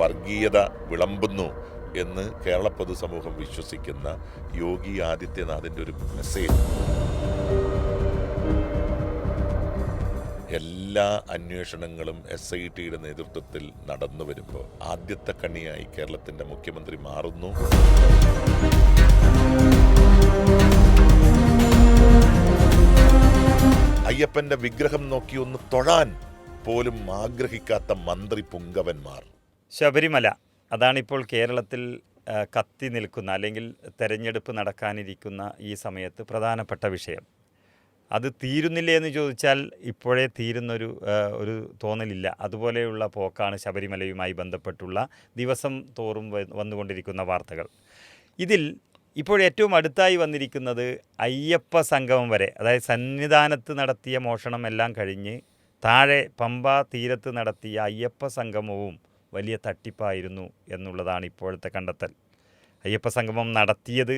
വർഗീയത വിളമ്പുന്നു എന്ന് കേരള പൊതുസമൂഹം വിശ്വസിക്കുന്ന യോഗി ആദിത്യനാഥിൻ്റെ ഒരു മെസ്സേജ് എല്ലാ അന്വേഷണങ്ങളും SITയുടെ നേതൃത്വത്തിൽ നടന്നു വരുമ്പോൾ ആദ്യത്തെ കണ്ണിയായി കേരളത്തിൻ്റെ മുഖ്യമന്ത്രി മാറുന്നു. അയ്യപ്പൻ്റെ വിഗ്രഹം നോക്കി ഒന്ന് തൊഴാൻ പോലും ആഗ്രഹിക്കാത്ത മന്ത്രി പുങ്കവന്മാർ. ശബരിമല അതാണിപ്പോൾ കേരളത്തിൽ കത്തി നിൽക്കുന്ന, അല്ലെങ്കിൽ തെരഞ്ഞെടുപ്പ് നടക്കാനിരിക്കുന്ന ഈ സമയത്ത് പ്രധാനപ്പെട്ട വിഷയം. അത് തീരുന്നില്ലേ എന്ന് ചോദിച്ചാൽ ഇപ്പോഴേ തീരുന്നൊരു തോന്നലില്ല. അതുപോലെയുള്ള പോക്കാണ് ശബരിമലയുമായി ബന്ധപ്പെട്ടുള്ള ദിവസം തോറും വന്നുകൊണ്ടിരിക്കുന്ന വാർത്തകൾ. ഇതിൽ ഇപ്പോഴേറ്റവും അടുത്തായി വന്നിരിക്കുന്നത് അയ്യപ്പ സംഗമം വരെ, അതായത് സന്നിധാനത്ത് നടത്തിയ മോഷണം എല്ലാം കഴിഞ്ഞ് താഴെ പമ്പ തീരത്ത് നടത്തിയ അയ്യപ്പ സംഗമവും വലിയ തട്ടിപ്പായിരുന്നു എന്നുള്ളതാണ് ഇപ്പോഴത്തെ കണ്ടെത്തൽ. അയ്യപ്പ സംഗമം നടത്തിയത്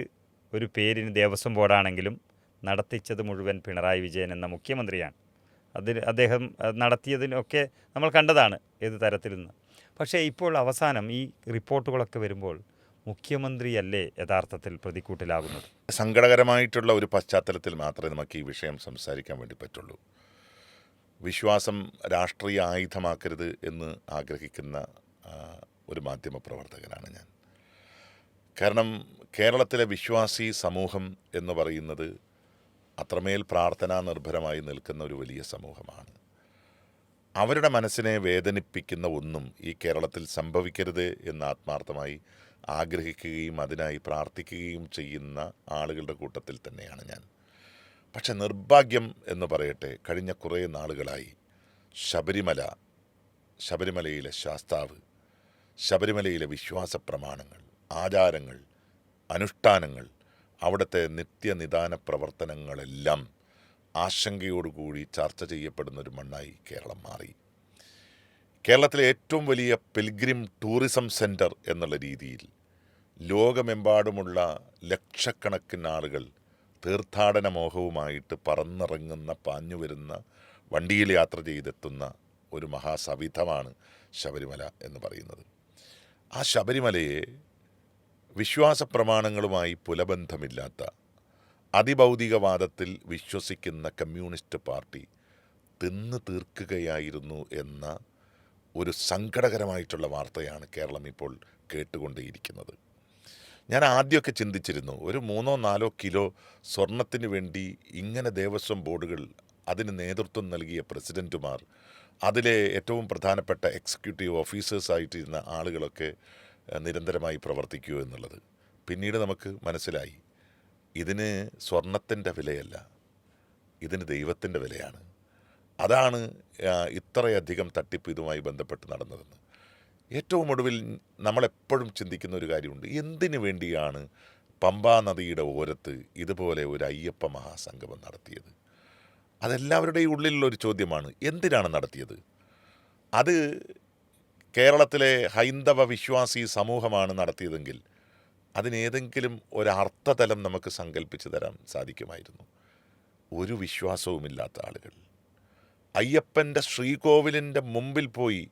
ഒരു പേരിന് ദേവസ്വം ബോർഡാണെങ്കിലും നടത്തിച്ചത് മുഴുവൻ പിണറായി വിജയൻ എന്ന മുഖ്യമന്ത്രിയാണ്. അദ്ദേഹം നടത്തിയതിനൊക്കെ നമ്മൾ കണ്ടതാണ് ഏത് തരത്തിൽ നിന്ന്. പക്ഷേ ഇപ്പോൾ അവസാനം ഈ റിപ്പോർട്ടുകളൊക്കെ വരുമ്പോൾ മുഖ്യമന്ത്രിയല്ലേ യഥാർത്ഥത്തിൽ പ്രതിക്കൂട്ടിലാകുന്നത്? സങ്കടകരമായിട്ടുള്ള ഒരു പശ്ചാത്തലത്തിൽ മാത്രമേ നമുക്ക് ഈ വിഷയം സംസാരിക്കാൻ വേണ്ടി പറ്റുള്ളൂ. വിശ്വാസം രാഷ്ട്രീയ ആയുധമാക്കരുത് എന്ന് ആഗ്രഹിക്കുന്ന ഒരു മാധ്യമപ്രവർത്തകനാണ് ഞാൻ. കാരണം കേരളത്തിലെ വിശ്വാസി സമൂഹം എന്ന് പറയുന്നത് അത്രമേൽ പ്രാർത്ഥനാ നിർഭരമായി നിൽക്കുന്ന ഒരു വലിയ സമൂഹമാണ്. അവരുടെ മനസ്സിനെ വേദനിപ്പിക്കുന്ന ഒന്നും ഈ കേരളത്തിൽ സംഭവിക്കരുത് എന്ന് ആത്മാർത്ഥമായി ആഗ്രഹിക്കുകയും അതിനായി പ്രാർത്ഥിക്കുകയും ചെയ്യുന്ന ആളുകളുടെ കൂട്ടത്തിൽ തന്നെയാണ് ഞാൻ. പക്ഷെ നിർഭാഗ്യം എന്ന് പറയട്ടെ, കഴിഞ്ഞ കുറേ നാളുകളായി ശബരിമലയിലെ ശാസ്താവ്, ശബരിമലയിലെ വിശ്വാസ പ്രമാണങ്ങൾ, ആചാരങ്ങൾ, അനുഷ്ഠാനങ്ങൾ, അവിടുത്തെ നിത്യനിദാന പ്രവർത്തനങ്ങളെല്ലാം ആശങ്കയോടുകൂടി ചർച്ച ചെയ്യപ്പെടുന്നൊരു മണ്ണായി കേരളം മാറി. കേരളത്തിലെ ഏറ്റവും വലിയ പിൽഗ്രിം ടൂറിസം സെൻറ്റർ എന്നുള്ള രീതിയിൽ ലോകമെമ്പാടുമുള്ള ലക്ഷക്കണക്കിന് ആളുകൾ തീർത്ഥാടന മോഹവുമായിട്ട് പറന്നിറങ്ങുന്ന, പാഞ്ഞു വരുന്ന, വണ്ടിയിൽ യാത്ര ചെയ്തെത്തുന്ന ഒരു മഹാസവിധമാണ് ശബരിമല എന്ന് പറയുന്നത്. ആ ശബരിമലയെ വിശ്വാസ പ്രമാണങ്ങളുമായി പുലബന്ധമില്ലാത്ത അതിഭൗതികവാദത്തിൽ വിശ്വസിക്കുന്ന കമ്മ്യൂണിസ്റ്റ് പാർട്ടി തിന്നു തീർക്കുകയായിരുന്നു എന്ന ഒരു സങ്കടകരമായിട്ടുള്ള വാർത്തയാണ് കേരളം ഇപ്പോൾ കേട്ടുകൊണ്ടേയിരിക്കുന്നത്. ഞാൻ ആദ്യമൊക്കെ ചിന്തിച്ചിരുന്നു, ഒരു 3-4 കിലോ സ്വർണത്തിന് വേണ്ടി ഇങ്ങനെ ദേവസ്വം ബോർഡുകൾ, അതിന് നേതൃത്വം നൽകിയ പ്രസിഡൻറ്റുമാർ, അതിലെ ഏറ്റവും പ്രധാനപ്പെട്ട എക്സിക്യൂട്ടീവ് ഓഫീസേഴ്സായിട്ടിരുന്ന ആളുകളൊക്കെ നിരന്തരമായി പ്രവർത്തിക്കൂ എന്നുള്ളത്. പിന്നീട് നമുക്ക് മനസ്സിലായി, ഇതിന് സ്വർണത്തിൻ്റെ വിലയല്ല, ഇതിന് ദൈവത്തിൻ്റെ വിലയാണ്. അതാണ് ഇത്രയധികം തട്ടിപ്പ് ഇതുമായി ബന്ധപ്പെട്ട് നടന്നതെന്ന്. ഏറ്റവും ഒടുവിൽ നമ്മളെപ്പോഴും ചിന്തിക്കുന്ന ഒരു കാര്യമുണ്ട്, എന്തിനു വേണ്ടിയാണ് പമ്പാ നദിയുടെ ഓരത്ത് ഇതുപോലെ ഒരു അയ്യപ്പ മഹാസംഗമം നടത്തിയത്? അതെല്ലാവരുടെയും ഉള്ളിലുള്ളൊരു ചോദ്യമാണ്. എന്തിനാണ് നടത്തിയത്? അത് കേരളത്തിലെ ഹൈന്ദവ വിശ്വാസി സമൂഹമാണ് നടത്തിയതെങ്കിൽ അതിനേതെങ്കിലും ഒരർത്ഥതലം നമുക്ക് സങ്കല്പിച്ച് തരാൻ സാധിക്കുമായിരുന്നു. ഒരു വിശ്വാസവുമില്ലാത്ത ആളുകൾ അയ്യപ്പൻ്റെ ശ്രീകോവിലിൻ്റെ മുമ്പിൽ പോയി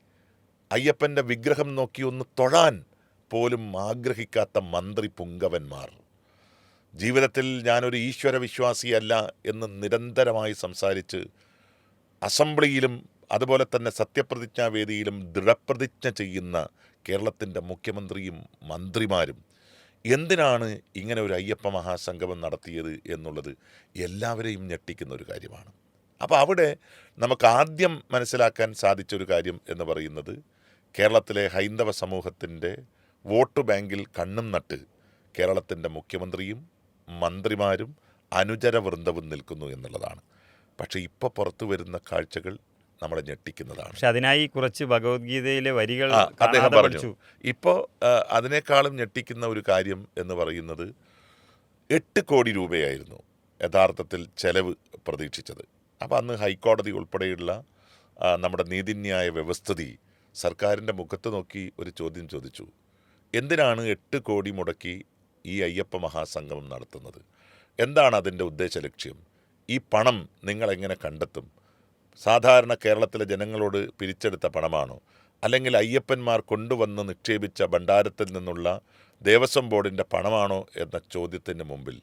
അയ്യപ്പൻ്റെ വിഗ്രഹം നോക്കി ഒന്ന് തൊഴാൻ പോലും ആഗ്രഹിക്കാത്ത മന്ത്രി പുങ്കവന്മാർ, ജീവിതത്തിൽ ഞാനൊരു ഈശ്വര വിശ്വാസിയല്ല എന്ന് നിരന്തരമായി സംസാരിച്ച് അസംബ്ലിയിലും അതുപോലെ തന്നെ സത്യപ്രതിജ്ഞാവേദിയിലും ദൃഢപ്രതിജ്ഞ ചെയ്യുന്ന കേരളത്തിൻ്റെ മുഖ്യമന്ത്രിയും മന്ത്രിമാരും എന്തിനാണ് ഇങ്ങനെ ഒരു അയ്യപ്പ മഹാസംഗമം നടത്തിയത് എന്നുള്ളത് എല്ലാവരെയും ഞെട്ടിക്കുന്ന ഒരു കാര്യമാണ്. അപ്പോൾ അവിടെ നമുക്ക് ആദ്യം മനസ്സിലാക്കാൻ സാധിച്ചൊരു കാര്യം എന്ന് പറയുന്നത്, കേരളത്തിലെ ഹൈന്ദവ സമൂഹത്തിൻ്റെ വോട്ട് ബാങ്കിൽ കണ്ണും നട്ട് കേരളത്തിൻ്റെ മുഖ്യമന്ത്രിയും മന്ത്രിമാരും അനുചരവൃന്ദവും നിൽക്കുന്നു എന്നുള്ളതാണ്. പക്ഷേ ഇപ്പോൾ പുറത്തു വരുന്ന കാഴ്ചകൾ നമ്മളെ ഞെട്ടിക്കുന്നതാണ്. പക്ഷെ അതിനായി കുറച്ച് ഭഗവത്ഗീതയിലെ വരികൾ അദ്ദേഹം പറഞ്ഞു. ഇപ്പോൾ അതിനേക്കാളും ഞെട്ടിക്കുന്ന ഒരു കാര്യം എന്ന് പറയുന്നത്, 8 കോടി രൂപയായിരുന്നു യഥാർത്ഥത്തിൽ ചെലവ് പ്രതീക്ഷിച്ചത്. അപ്പോൾ അന്ന് ഹൈക്കോടതി ഉൾപ്പെടെയുള്ള നമ്മുടെ നീതിന്യായ വ്യവസ്ഥിതി സർക്കാരിൻ്റെ മുഖത്ത് നോക്കി ഒരു ചോദ്യം ചോദിച്ചു, എന്തിനാണ് 8 കോടി മുടക്കി ഈ അയ്യപ്പ മഹാസംഗമം നടത്തുന്നത്? എന്താണ് അതിൻ്റെ ഉദ്ദേശ ലക്ഷ്യം? ഈ പണം നിങ്ങളെങ്ങനെ കണ്ടെത്തും? സാധാരണ കേരളത്തിലെ ജനങ്ങളോട് പിരിച്ചെടുത്ത പണമാണോ? അല്ലെങ്കിൽ അയ്യപ്പന്മാർ കൊണ്ടുവന്ന് നിക്ഷേപിച്ച ഭണ്ഡാരത്തിൽ നിന്നുള്ള ദേവസ്വം ബോർഡിൻ്റെ പണമാണോ എന്ന ചോദ്യത്തിന് മുമ്പിൽ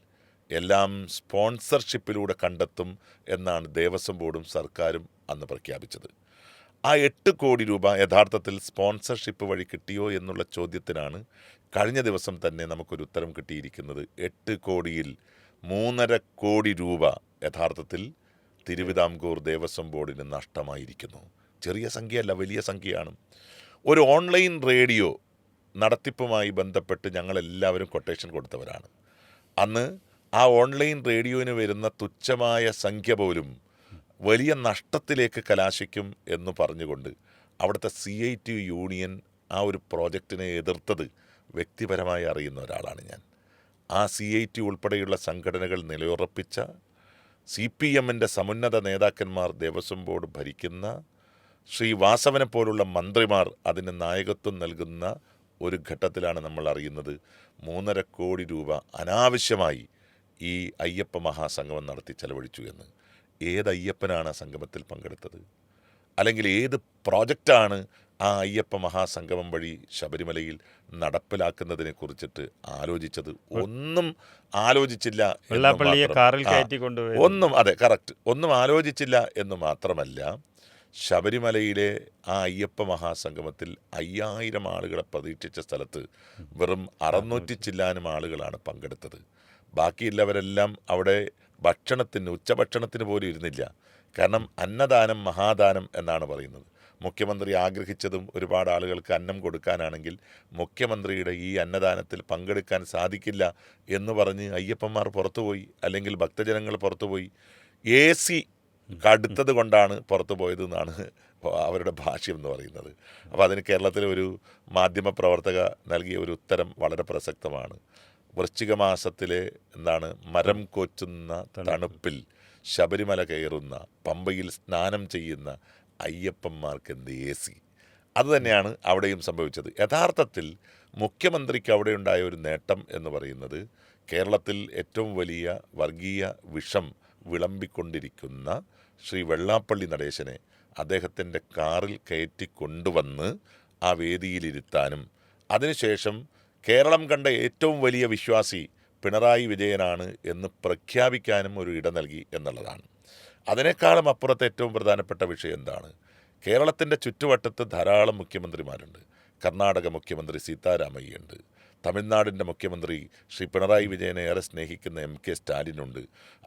എല്ലാം സ്പോൺസർഷിപ്പിലൂടെ കണ്ടെത്തും എന്നാണ് ദേവസ്വം ബോർഡും സർക്കാരും അന്ന് പ്രഖ്യാപിച്ചത്. ആ 8 കോടി രൂപ യഥാർത്ഥത്തിൽ സ്പോൺസർഷിപ്പ് വഴി കിട്ടിയോ എന്നുള്ള ചോദ്യത്തിനാണ് കഴിഞ്ഞ ദിവസം തന്നെ നമുക്കൊരു ഉത്തരം കിട്ടിയിരിക്കുന്നത്. 8 കോടിയിൽ 3.5 കോടി രൂപ യഥാർത്ഥത്തിൽ തിരുവിതാംകൂർ ദേവസ്വം ബോർഡിന് നഷ്ടമായിരിക്കുന്നു. ചെറിയ സംഖ്യയല്ല, വലിയ സംഖ്യയാണ്. ഒരു ഓൺലൈൻ റേഡിയോ നടത്തിപ്പുമായി ബന്ധപ്പെട്ട് ഞങ്ങളെല്ലാവരും കൊട്ടേഷൻ കൊടുത്തവരാണ്. അന്ന് ആ ഓൺലൈൻ റേഡിയോന് വരുന്ന തുച്ഛമായ സംഖ്യ പോലും വലിയ നഷ്ടത്തിലേക്ക് കലാശിക്കും എന്ന് പറഞ്ഞുകൊണ്ട് അവിടുത്തെ CITU യൂണിയൻ ആ ഒരു പ്രോജക്റ്റിനെ എതിർത്തത് വ്യക്തിപരമായി അറിയുന്ന ഒരാളാണ് ഞാൻ. ആ CITU ഉൾപ്പെടെയുള്ള സംഘടനകൾ നിലയുറപ്പിച്ച CPMൻ്റെ സമുന്നത നേതാക്കന്മാർ ദേവസ്വം ബോർഡ് ഭരിക്കുന്ന ശ്രീ വാസവനെ പോലുള്ള മന്ത്രിമാർ അതിന് നായകത്വം നൽകുന്ന ഒരു ഘട്ടത്തിലാണ് നമ്മൾ അറിയുന്നത് 3.5 കോടി രൂപ അനാവശ്യമായി ഈ അയ്യപ്പ മഹാസംഗമം നടത്തി ചെലവഴിച്ചു എന്ന്. ഏത് അയ്യപ്പനാണ് ആ സംഗമത്തിൽ പങ്കെടുത്തത്? അല്ലെങ്കിൽ ഏത് പ്രോജക്റ്റാണ് ആ അയ്യപ്പ മഹാസംഗമം വഴി ശബരിമലയിൽ നടപ്പിലാക്കുന്നതിനെ കുറിച്ചിട്ട് ആലോചിച്ചത്? ഒന്നും ആലോചിച്ചില്ല എന്ന് മാത്രം. ഒന്നും, അതെ, കറക്റ്റ്, ഒന്നും ആലോചിച്ചില്ല എന്ന് മാത്രമല്ല, ശബരിമലയിലെ ആ അയ്യപ്പ മഹാസംഗമത്തിൽ 5000 ആളുകളെ പ്രതീക്ഷിച്ച സ്ഥലത്ത് വെറും 600 ചില്ലാനും ആളുകളാണ് പങ്കെടുത്തത്. ബാക്കിയുള്ളവരെല്ലാം അവിടെ ഉച്ചഭക്ഷണത്തിന് പോലും ഇരുന്നില്ല. കാരണം അന്നദാനം മഹാദാനം എന്നാണ് പറയുന്നത്. മുഖ്യമന്ത്രി ആഗ്രഹിച്ചതും ഒരുപാട് ആളുകൾക്ക് അന്നം കൊടുക്കാനാണെങ്കിൽ മുഖ്യമന്ത്രിയുടെ ഈ അന്നദാനത്തിൽ പങ്കെടുക്കാൻ സാധിക്കില്ല എന്ന് പറഞ്ഞ് അയ്യപ്പന്മാർ പുറത്തുപോയി, അല്ലെങ്കിൽ ഭക്തജനങ്ങൾ പുറത്തുപോയി. AC കടുത്തത് കൊണ്ടാണ് പുറത്തു പോയതെന്നാണ് അവരുടെ ഭാഷ്യം എന്ന് പറയുന്നത്. അപ്പോൾ അതിന് കേരളത്തിലെ ഒരു മാധ്യമ പ്രവർത്തക നൽകിയ ഒരു ഉത്തരം വളരെ പ്രസക്തമാണ്. വൃശ്ചിക മാസത്തിലെ മരം കൊച്ചുന്ന തണുപ്പിൽ ശബരിമല കയറുന്ന, പമ്പയിൽ സ്നാനം ചെയ്യുന്ന അയ്യപ്പന്മാർക്ക് എന്ത് AC? അതുതന്നെയാണ് അവിടെയും സംഭവിച്ചത്. യഥാർത്ഥത്തിൽ മുഖ്യമന്ത്രിക്ക് അവിടെ ഉണ്ടായ ഒരു നേട്ടം എന്ന് പറയുന്നത് കേരളത്തിൽ ഏറ്റവും വലിയ വർഗീയ വിഷം വിളമ്പിക്കൊണ്ടിരിക്കുന്ന ശ്രീ വെള്ളാപ്പള്ളി നടേശനെ അദ്ദേഹത്തിൻ്റെ കാറിൽ കയറ്റിക്കൊണ്ടുവന്ന് ആ വേദിയിലിരുത്താനും അതിനുശേഷം കേരളം കണ്ട ഏറ്റവും വലിയ വിശ്വാസി പിണറായി വിജയനാണ് എന്ന് പ്രഖ്യാപിക്കാനും ഒരു ഇട നൽകി എന്നുള്ളതാണ്. അതിനേക്കാളും അപ്പുറത്ത് ഏറ്റവും പ്രധാനപ്പെട്ട വിഷയം എന്താണ്? കേരളത്തിൻ്റെ ചുറ്റുവട്ടത്ത് ധാരാളം മുഖ്യമന്ത്രിമാരുണ്ട്. കർണാടക മുഖ്യമന്ത്രി സീതാരാമയ്യുണ്ട്. തമിഴ്നാടിൻ്റെ മുഖ്യമന്ത്രി ശ്രീ പിണറായി വിജയനെ ഏറെ സ്നേഹിക്കുന്ന MK സ്റ്റാലിനുണ്ട്.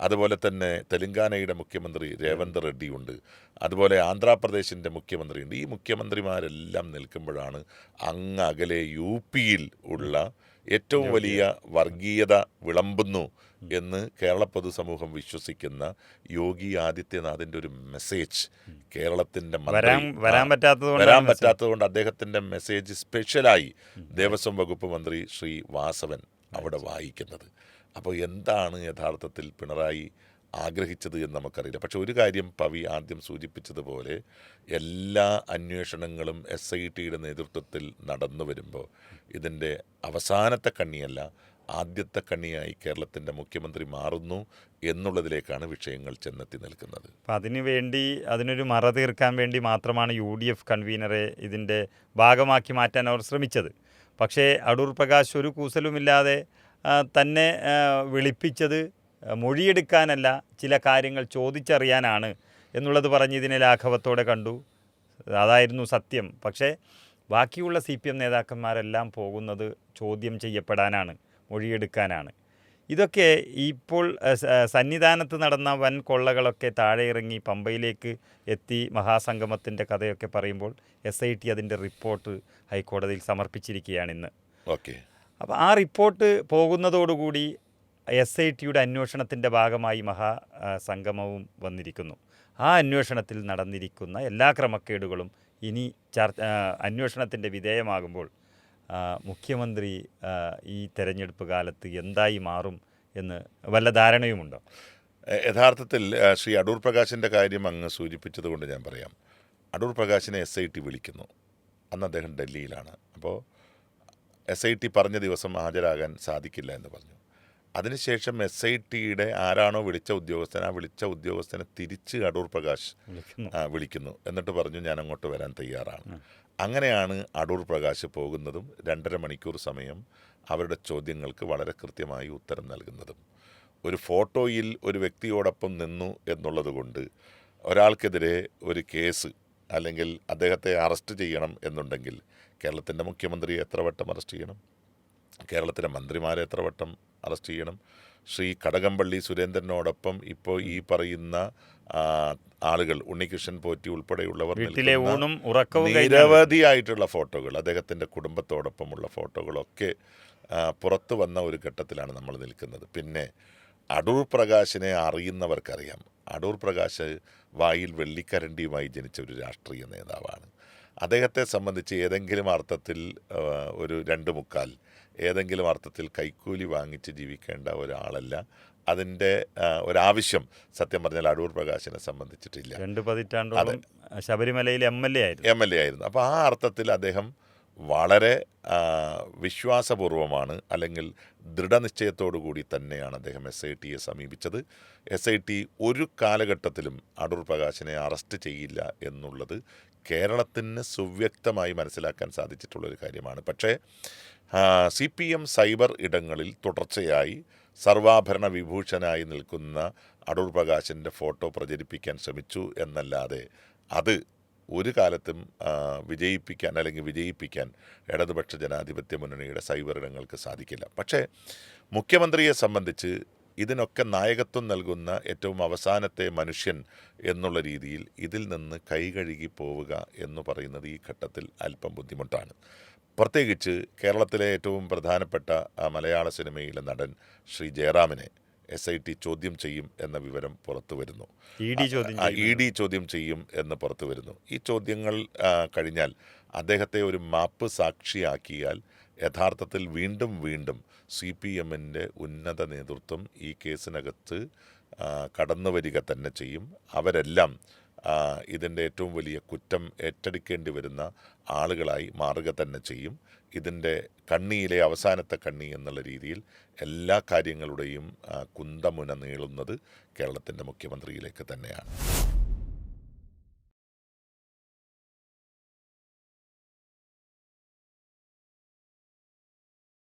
അതുപോലെ തന്നെ തെലങ്കാനയുടെ മുഖ്യമന്ത്രി രേവന്ത് റെഡ്ഡിയുണ്ട്. അതുപോലെ ആന്ധ്രാപ്രദേശിൻ്റെ മുഖ്യമന്ത്രിയുണ്ട്. ഈ മുഖ്യമന്ത്രിമാരെല്ലാം നിൽക്കുമ്പോഴാണ് അങ്ങ് അകലെ UP ഉള്ള ഏറ്റവും വലിയ വർഗീയത വിളമ്പുന്നു എന്ന് കേരള പൊതുസമൂഹം വിശ്വസിക്കുന്ന യോഗി ആദിത്യനാഥിൻ്റെ ഒരു മെസ്സേജ് കേരളത്തിൻ്റെ വരാൻ പറ്റാത്തതുകൊണ്ട് അദ്ദേഹത്തിൻ്റെ മെസ്സേജ് സ്പെഷ്യലായി ദേവസ്വം വകുപ്പ് മന്ത്രി ശ്രീ വാസവൻ അവിടെ വായിക്കുന്നത്. അപ്പോൾ എന്താണ് യഥാർത്ഥത്തിൽ പിണറായി ആഗ്രഹിച്ചത് എന്ന് നമുക്കറിയില്ല. പക്ഷെ ഒരു കാര്യം പവി ആദ്യം സൂചിപ്പിച്ചതുപോലെ എല്ലാ അന്വേഷണങ്ങളും SITയുടെ നേതൃത്വത്തിൽ നടന്നു വരുമ്പോൾ ഇതിൻ്റെ അവസാനത്തെ കണ്ണിയല്ല, ആദ്യത്തെ കണ്ണിയായി കേരളത്തിൻ്റെ മുഖ്യമന്ത്രി മാറുന്നു എന്നുള്ളതിലേക്കാണ് വിഷയങ്ങൾ ചെന്നെത്തി നിൽക്കുന്നത്. അപ്പം അതിനൊരു മറ തീർക്കാൻ വേണ്ടി മാത്രമാണ് UDF കൺവീനറെ ഇതിൻ്റെ ഭാഗമാക്കി മാറ്റാൻ അവർ ശ്രമിച്ചത്. പക്ഷേ അടൂർ പ്രകാശ് ഒരു കൂസലുമില്ലാതെ തന്നെ വിളിപ്പിച്ചത് മൊഴിയെടുക്കാനല്ല, ചില കാര്യങ്ങൾ ചോദിച്ചറിയാനാണ് എന്നുള്ളത് പറഞ്ഞ് ഇതിനെ ലാഘവത്തോടെ കണ്ടു. അതായിരുന്നു സത്യം. പക്ഷേ ബാക്കിയുള്ള CPM നേതാക്കന്മാരെല്ലാം പോകുന്നത് ചോദ്യം ചെയ്യപ്പെടാനാണ്, മൊഴിയെടുക്കാനാണ്. ഇതൊക്കെ ഇപ്പോൾ സന്നിധാനത്ത് നടന്ന വൻ കൊള്ളകളൊക്കെ താഴെ ഇറങ്ങി പമ്പയിലേക്ക് എത്തി മഹാസംഗമത്തിൻ്റെ കഥയൊക്കെ പറയുമ്പോൾ SIT അതിൻ്റെ റിപ്പോർട്ട് ഹൈക്കോടതിയിൽ സമർപ്പിച്ചിരിക്കുകയാണ് ഇന്ന്. ഓക്കെ. അപ്പോൾ ആ റിപ്പോർട്ട് പോകുന്നതോടുകൂടി SITയുടെ അന്വേഷണത്തിൻ്റെ ഭാഗമായി മഹാസംഗമവും വന്നിരിക്കുന്നു. ആ അന്വേഷണത്തിൽ നടന്നിരിക്കുന്ന എല്ലാ ക്രമക്കേടുകളും ഇനി അന്വേഷണത്തിൻ്റെ വിധേയമാകുമ്പോൾ മുഖ്യമന്ത്രി ഈ തെരഞ്ഞെടുപ്പ് കാലത്ത് എന്തായി മാറും എന്ന് വല്ല ധാരണയുമുണ്ടോ? യഥാർത്ഥത്തിൽ ശ്രീ അടൂർ പ്രകാശിൻ്റെ കാര്യം അങ്ങ് സൂചിപ്പിച്ചതുകൊണ്ട് ഞാൻ പറയാം. അടൂർ പ്രകാശിനെ SIT വിളിക്കുന്നു. അന്ന് അദ്ദേഹം ഡൽഹിയിലാണ്. അപ്പോൾ SIT പറഞ്ഞ ദിവസം ഹാജരാകാൻ സാധിക്കില്ല എന്ന് പറഞ്ഞു. അതിനുശേഷം SITയുടെ ആരാണോ വിളിച്ച ഉദ്യോഗസ്ഥൻ, ആ വിളിച്ച ഉദ്യോഗസ്ഥനെ തിരിച്ച് അടൂർ പ്രകാശ് വിളിക്കുന്നു. എന്നിട്ട് പറഞ്ഞു, ഞാൻ അങ്ങോട്ട് വരാൻ തയ്യാറാണ്. അങ്ങനെയാണ് അടൂർ പ്രകാശ് പോകുന്നതും 2.5 മണിക്കൂർ സമയം അവരുടെ ചോദ്യങ്ങൾക്ക് വളരെ കൃത്യമായി ഉത്തരം നൽകുന്നതും. ഒരു ഫോട്ടോയിൽ ഒരു വ്യക്തിയോടൊപ്പം നിന്നു എന്നുള്ളതുകൊണ്ട് ഒരാൾക്കെതിരെ ഒരു കേസ് അല്ലെങ്കിൽ അദ്ദേഹത്തെ അറസ്റ്റ് ചെയ്യണം എന്നുണ്ടെങ്കിൽ കേരളത്തിൻ്റെ മുഖ്യമന്ത്രിയെ എത്ര വട്ടം അറസ്റ്റ് ചെയ്യണം, കേരളത്തിലെ മന്ത്രിമാരെ എത്ര വട്ടം അറസ്റ്റ് ചെയ്യണം, ശ്രീ കടകംപള്ളി സുരേന്ദ്രനോടൊപ്പം ഇപ്പോൾ ഈ പറയുന്ന ആളുകൾ, ഉണ്ണികൃഷ്ണൻ പോറ്റി ഉൾപ്പെടെയുള്ളവർ വീട്ടിലെ ഊണും ഉറക്കവും നിരവധിയായിട്ടുള്ള ഫോട്ടോകൾ, അദ്ദേഹത്തിൻ്റെ കുടുംബത്തോടൊപ്പമുള്ള ഫോട്ടോകളൊക്കെ പുറത്തു വന്ന ഒരു ഘട്ടത്തിലാണ് നമ്മൾ നിൽക്കുന്നത്. പിന്നെ അടൂർ പ്രകാശിനെ അറിയുന്നവർക്കറിയാം, അടൂർ പ്രകാശ് വായിൽ വെള്ളിക്കരണ്ടിയുമായി ജനിച്ച ഒരു രാഷ്ട്രീയ നേതാവാണ്. അദ്ദേഹത്തെ സംബന്ധിച്ച് ഏതെങ്കിലും അർത്ഥത്തിൽ ഒരു 2.25 ഏതെങ്കിലും അർത്ഥത്തിൽ കൈക്കൂലി വാങ്ങിച്ച് ജീവിക്കേണ്ട ഒരാളല്ല. അതിൻ്റെ ഒരാവശ്യം സത്യം പറഞ്ഞാൽ അടൂർ പ്രകാശിനെ സംബന്ധിച്ചിട്ടില്ല. 2 പതിറ്റാണ്ടോളം ശബരിമലയിൽ MLA ആയിരുന്നു. അപ്പോൾ ആ അർത്ഥത്തിൽ അദ്ദേഹം വളരെ വിശ്വാസപൂർവമാണ്, അല്ലെങ്കിൽ ദൃഢനിശ്ചയത്തോടു കൂടി തന്നെയാണ് അദ്ദേഹം SITയെ സമീപിച്ചത്. SIT ഒരു കാലഘട്ടത്തിലും അടൂർ പ്രകാശിനെ അറസ്റ്റ് ചെയ്യില്ല എന്നുള്ളത് കേരളത്തിന് സുവ്യക്തമായി മനസ്സിലാക്കാൻ സാധിച്ചിട്ടുള്ളൊരു കാര്യമാണ്. പക്ഷേ CPM സൈബർ ഇടങ്ങളിൽ തുടർച്ചയായി സർവാഭരണ വിഭൂഷനായി നിൽക്കുന്ന അടൂർ പ്രകാശിൻ്റെ ഫോട്ടോ പ്രചരിപ്പിക്കാൻ ശ്രമിച്ചു എന്നല്ലാതെ അത് ഒരു കാലത്തും വിജയിപ്പിക്കാൻ ഇടതുപക്ഷ ജനാധിപത്യ മുന്നണിയുടെ സൈബർ ഇടങ്ങൾക്ക് സാധിക്കില്ല. പക്ഷേ മുഖ്യമന്ത്രിയെ സംബന്ധിച്ച് ഇതിനൊക്കെ നായകത്വം നൽകുന്ന ഏറ്റവും അവസാനത്തെ മനുഷ്യൻ എന്നുള്ള രീതിയിൽ ഇതിൽ നിന്ന് കൈകഴുകി പോവുക എന്ന് പറയുന്നത് ഈ ഘട്ടത്തിൽ അല്പം ബുദ്ധിമുട്ടാണ്. പ്രത്യേകിച്ച് കേരളത്തിലെ ഏറ്റവും പ്രധാനപ്പെട്ട മലയാള സിനിമയിലെ നടൻ ശ്രീ ജയറാമിനെ SIT ചോദ്യം ചെയ്യും എന്ന വിവരം പുറത്തു വരുന്നു. ED ചോദ്യം ചെയ്യും എന്ന് പുറത്തു വരുന്നു. ഈ ചോദ്യങ്ങൾ കഴിഞ്ഞാൽ അദ്ദേഹത്തെ ഒരു മാപ്പ് സാക്ഷിയാക്കിയാൽ യഥാർത്ഥത്തിൽ വീണ്ടും CPMൻ്റെ ഉന്നത നേതൃത്വം ഈ കേസിനകത്ത് കടന്നു വരിക തന്നെ ചെയ്യും. അവരെല്ലാം ഇതിൻ്റെ ഏറ്റവും വലിയ കുറ്റം ഏറ്റെടുക്കേണ്ടി വരുന്ന ആളുകളായി മാറുക തന്നെ ചെയ്യും. ഇതിൻ്റെ കണ്ണിയിലെ അവസാനത്തെ കണ്ണി എന്നുള്ള രീതിയിൽ എല്ലാ കാര്യങ്ങളുടെയും കുന്തമുന നീളുന്നത് കേരളത്തിൻ്റെ മുഖ്യമന്ത്രിയിലേക്ക് തന്നെയാണ്.